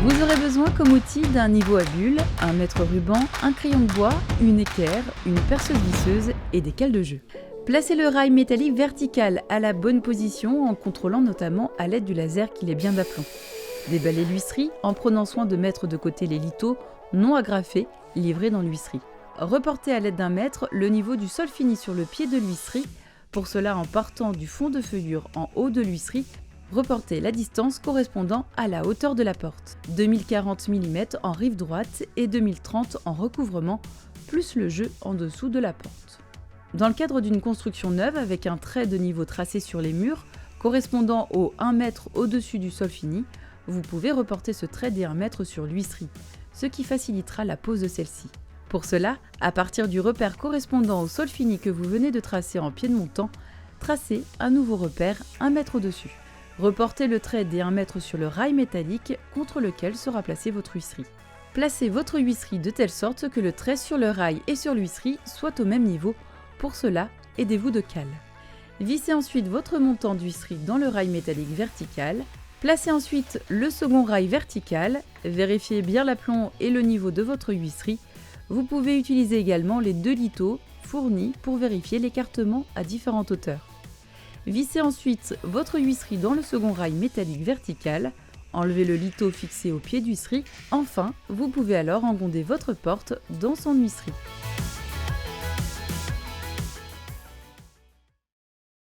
Vous aurez besoin comme outil d'un niveau à bulles, un mètre ruban, un crayon de bois, une équerre, une perceuse visseuse et des cales de jeu. Placez le rail métallique vertical à la bonne position en contrôlant notamment à l'aide du laser qu'il est bien d'aplomb. Déballez l'huisserie en prenant soin de mettre de côté les lithos non agrafés livrés dans l'huisserie. Reportez à l'aide d'un mètre le niveau du sol fini sur le pied de l'huisserie. Pour cela, en partant du fond de feuillure en haut de l'huisserie, reportez la distance correspondant à la hauteur de la porte. 2040 mm en rive droite et 2030 en recouvrement, plus le jeu en dessous de la porte. Dans le cadre d'une construction neuve avec un trait de niveau tracé sur les murs, correspondant au 1 mètre au-dessus du sol fini, vous pouvez reporter ce trait des 1 mètre sur l'huisserie, ce qui facilitera la pose de celle-ci. Pour cela, à partir du repère correspondant au sol fini que vous venez de tracer en pied de montant, tracez un nouveau repère 1 mètre au-dessus. Reportez le trait des 1 mètre sur le rail métallique contre lequel sera placée votre huisserie. Placez votre huisserie de telle sorte que le trait sur le rail et sur l'huisserie soit au même niveau. Pour cela, aidez-vous de cale. Vissez ensuite votre montant d'huisserie dans le rail métallique vertical. Placez ensuite le second rail vertical. Vérifiez bien l'aplomb et le niveau de votre huisserie. Vous pouvez utiliser également les 2 lithos fournis pour vérifier l'écartement à différentes hauteurs. Vissez ensuite votre huisserie dans le second rail métallique vertical. Enlevez le litho fixé au pied d'huisserie. Enfin, vous pouvez alors engonder votre porte dans son huisserie.